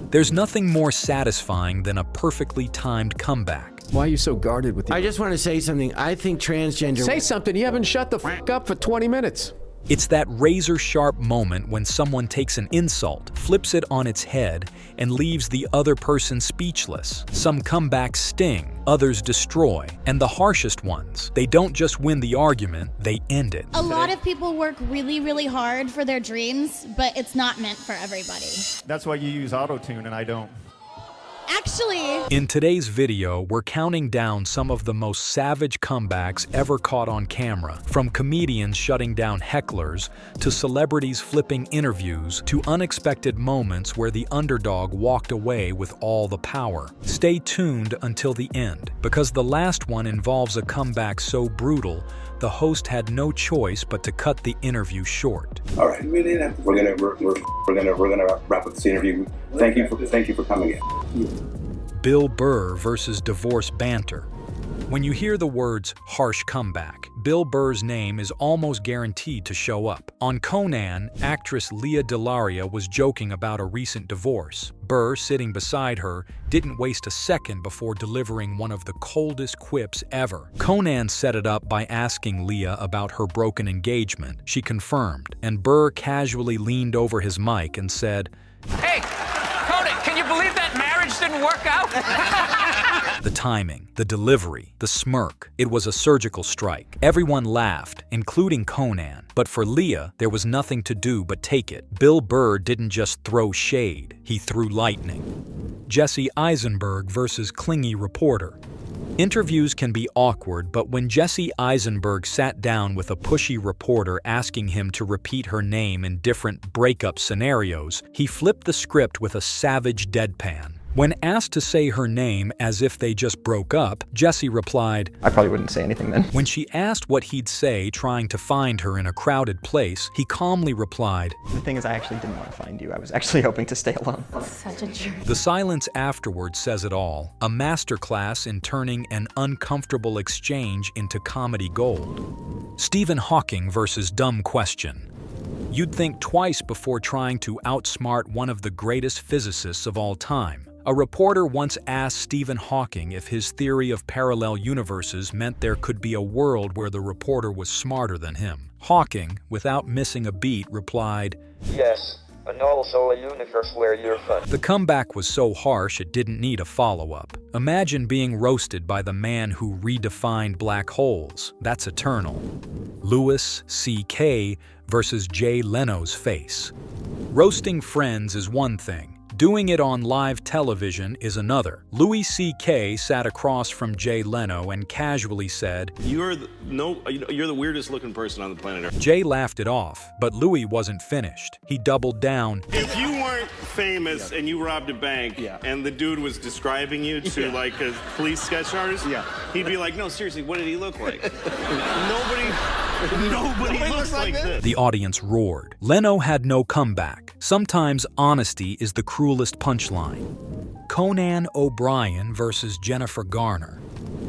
There's nothing more satisfying than a perfectly timed comeback. Why are you so guarded with I just want to say something. I think transgender... Say something. You haven't shut the f*** up for 20 minutes. It's that razor-sharp moment when someone takes an insult, flips it on its head, and leaves the other person speechless. Some comebacks sting, others destroy, and the harshest ones, they don't just win the argument, they end it. A lot of people work really, really hard for their dreams, but it's not meant for everybody. That's why you use auto-tune and I don't. Actually, in today's video, we're counting down some of the most savage comebacks ever caught on camera, from comedians shutting down hecklers, to celebrities flipping interviews, to unexpected moments where the underdog walked away with all the power. Stay tuned until the end, because the last one involves a comeback so brutal, the host had no choice but to cut the interview short. All right, we're gonna wrap up this interview. Thank you for coming in. Bill Burr versus divorce banter. When you hear the words harsh comeback, Bill Burr's name is almost guaranteed to show up. On Conan, actress Lea DeLaria was joking about a recent divorce. Burr, sitting beside her, didn't waste a second before delivering one of the coldest quips ever. Conan set it up by asking Lea about her broken engagement. She confirmed, and Burr casually leaned over his mic and said, "Hey, Conan, can you believe that marriage didn't work out?" The timing, the delivery, the smirk, it was a surgical strike. Everyone laughed, including Conan, but for Lea, there was nothing to do but take it. Bill Burr didn't just throw shade, he threw lightning. Jesse Eisenberg versus clingy reporter. Interviews can be awkward, but when Jesse Eisenberg sat down with a pushy reporter asking him to repeat her name in different breakup scenarios, he flipped the script with a savage deadpan. When asked to say her name as if they just broke up, Jesse replied, "I probably wouldn't say anything then." When she asked what he'd say trying to find her in a crowded place, he calmly replied, "The thing is, I actually didn't want to find you. I was actually hoping to stay alone." such a jerk. The silence afterwards says it all, a masterclass in turning an uncomfortable exchange into comedy gold. Stephen Hawking versus dumb question. You'd think twice before trying to outsmart one of the greatest physicists of all time. A reporter once asked Stephen Hawking if his theory of parallel universes meant there could be a world where the reporter was smarter than him. Hawking, without missing a beat, replied, "Yes, and also a universe where you're fun." The comeback was so harsh it didn't need a follow-up. Imagine being roasted by the man who redefined black holes. That's eternal. Louis C.K. versus Jay Leno's face. Roasting friends is one thing. Doing it on live television is another. Louis C.K. sat across from Jay Leno and casually said, You're the weirdest looking person on the planet Earth." Jay laughed it off, but Louis wasn't finished. He doubled down. If you weren't famous and you robbed a bank and the dude was describing you to like a police sketch artist, he'd be like, "No, seriously, what did he look like?" Nobody looks like this. The audience roared. Leno had no comeback. Sometimes honesty is the cruelest punchline. Conan O'Brien versus Jennifer Garner.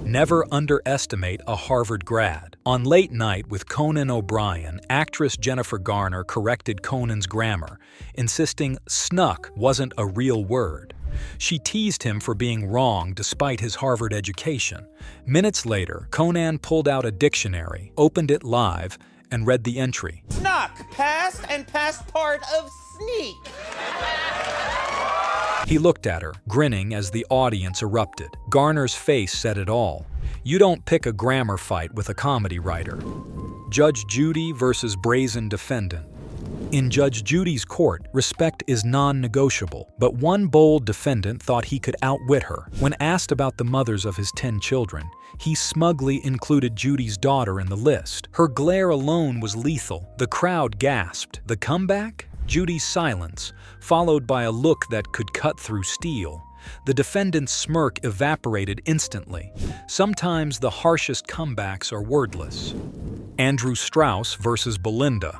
Never underestimate a Harvard grad. On Late Night with Conan O'Brien, actress Jennifer Garner corrected Conan's grammar, insisting snuck wasn't a real word. She teased him for being wrong despite his Harvard education. Minutes later, Conan pulled out a dictionary, opened it live, and read the entry. Snuck, past and past part of sneak. He looked at her, grinning as the audience erupted. Garner's face said it all. You don't pick a grammar fight with a comedy writer. Judge Judy versus brazen defendant. In Judge Judy's court, respect is non-negotiable, but one bold defendant thought he could outwit her. When asked about the mothers of his 10 children, he smugly included Judy's daughter in the list. Her glare alone was lethal. The crowd gasped. The comeback? Judy's silence, followed by a look that could cut through steel. The defendant's smirk evaporated instantly. Sometimes the harshest comebacks are wordless. Andrew Strauss versus Belinda.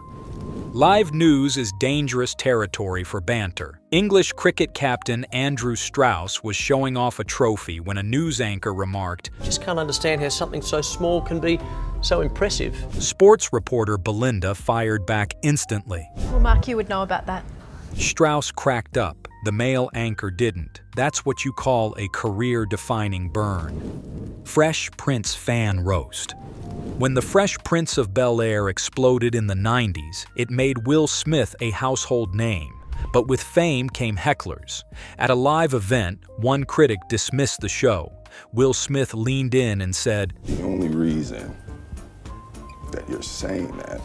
Live news is dangerous territory for banter. English cricket captain Andrew Strauss was showing off a trophy when a news anchor remarked, "Just can't understand how something so small can be so impressive." Sports reporter Belinda fired back instantly. Well, Mark, you would know about that. Strauss cracked up. The male anchor didn't. That's what you call a career-defining burn. Fresh Prince fan roast. When the Fresh Prince of Bel-Air exploded in the 90s, it made Will Smith a household name. But with fame came hecklers. At a live event, one critic dismissed the show. Will Smith leaned in and said, "The only reason that you're saying that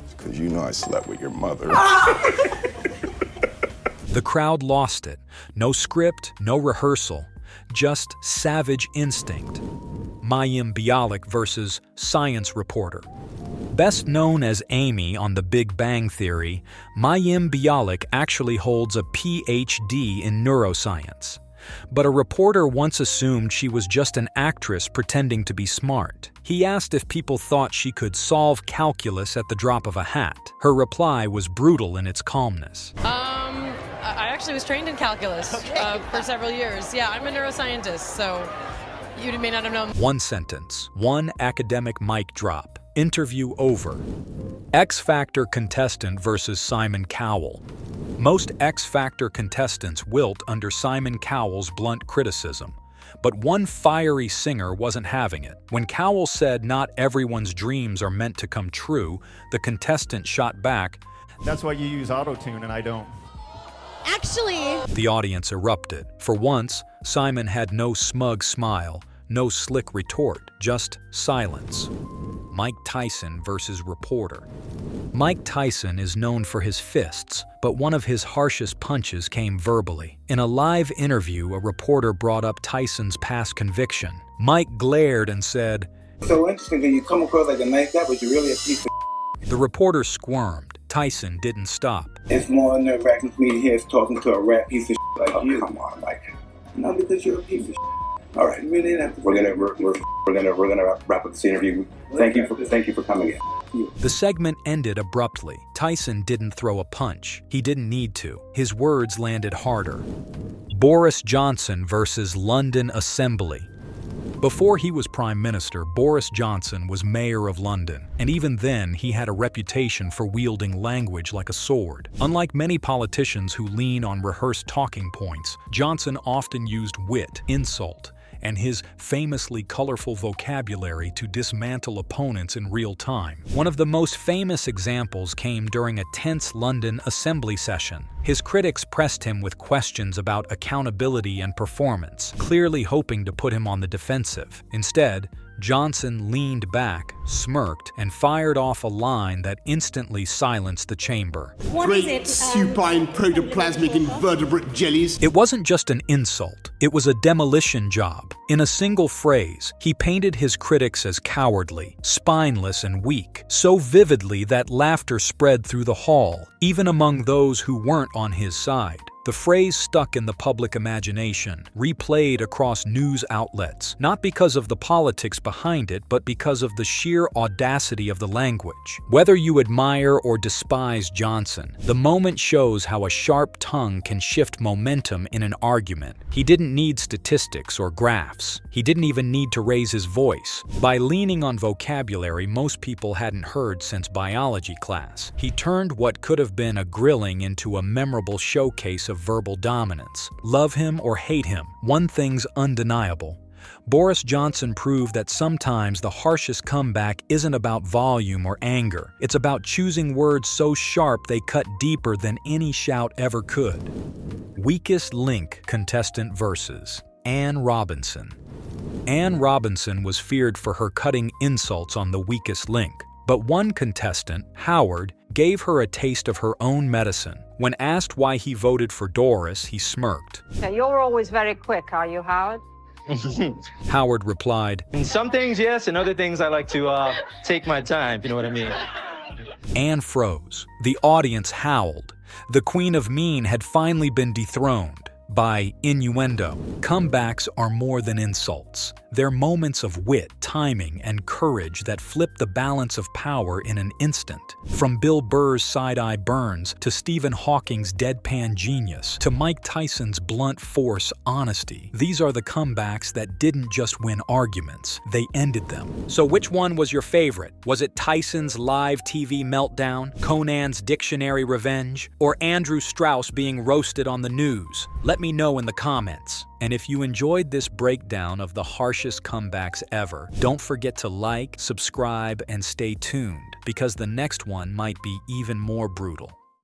is because you know I slept with your mother." The crowd lost it. No script, no rehearsal, just savage instinct. Mayim Bialik versus science reporter. Best known as Amy on The Big Bang Theory, Mayim Bialik actually holds a PhD in neuroscience. But a reporter once assumed she was just an actress pretending to be smart. He asked if people thought she could solve calculus at the drop of a hat. Her reply was brutal in its calmness. I actually was trained in calculus for several years. Yeah, I'm a neuroscientist, so you may not have known. One sentence, one academic mic drop. Interview over. X Factor contestant versus Simon Cowell. Most X Factor contestants wilt under Simon Cowell's blunt criticism. But one fiery singer wasn't having it. When Cowell said not everyone's dreams are meant to come true, the contestant shot back, That's why you use auto-tune and I don't. Actually, the audience erupted. For once, Simon had no smug smile, no slick retort, just silence. Mike Tyson versus reporter. Mike Tyson is known for his fists, but one of his harshest punches came verbally. In a live interview, a reporter brought up Tyson's past conviction. Mike glared and said, So interesting that you come across like a nice guy, but you're really a piece of. The reporter squirmed. Tyson didn't stop. It's more nerve-wracking for me to hear talking to a rat piece of like you. Come on, Mike. No, because you're a piece of. All right, really. We're gonna wrap up this interview. Thank you for coming in. The segment ended abruptly. Tyson didn't throw a punch. He didn't need to. His words landed harder. Boris Johnson versus London Assembly. Before he was Prime Minister, Boris Johnson was Mayor of London, and even then he had a reputation for wielding language like a sword. Unlike many politicians who lean on rehearsed talking points, Johnson often used wit, insult, and his famously colorful vocabulary to dismantle opponents in real time. One of the most famous examples came during a tense London Assembly session. His critics pressed him with questions about accountability and performance, clearly hoping to put him on the defensive. Instead, Johnson leaned back, smirked, and fired off a line that instantly silenced the chamber. What is it? Supine protoplasmic invertebrate jellies. It wasn't just an insult, it was a demolition job. In a single phrase, he painted his critics as cowardly, spineless, and weak, so vividly that laughter spread through the hall, even among those who weren't on his side. The phrase stuck in the public imagination, replayed across news outlets, not because of the politics behind it, but because of the sheer audacity of the language. Whether you admire or despise Johnson, the moment shows how a sharp tongue can shift momentum in an argument. He didn't need statistics or graphs. He didn't even need to raise his voice. By leaning on vocabulary most people hadn't heard since biology class, he turned what could have been a grilling into a memorable showcase of verbal dominance. Love him or hate him, one thing's undeniable. Boris Johnson proved that sometimes the harshest comeback isn't about volume or anger. It's about choosing words so sharp they cut deeper than any shout ever could. Weakest link contestant versus Ann Robinson. Ann Robinson was feared for her cutting insults on The Weakest Link. But one contestant, Howard, gave her a taste of her own medicine. When asked why he voted for Doris, he smirked. You're always very quick, are you, Howard? Howard replied, In some things, yes, and other things I like to take my time, if you know what I mean. Ann froze. The audience howled. The Queen of Mean had finally been dethroned. by innuendo. Comebacks are more than insults. They're moments of wit, timing, and courage that flip the balance of power in an instant. From Bill Burr's side-eye burns, to Stephen Hawking's deadpan genius, to Mike Tyson's blunt force honesty, these are the comebacks that didn't just win arguments, they ended them. So which one was your favorite? Was it Tyson's live TV meltdown, Conan's dictionary revenge, or Andrew Strauss being roasted on the news? Let me know in the comments. And if you enjoyed this breakdown of the harshest comebacks ever, don't forget to like, subscribe, and stay tuned, because the next one might be even more brutal.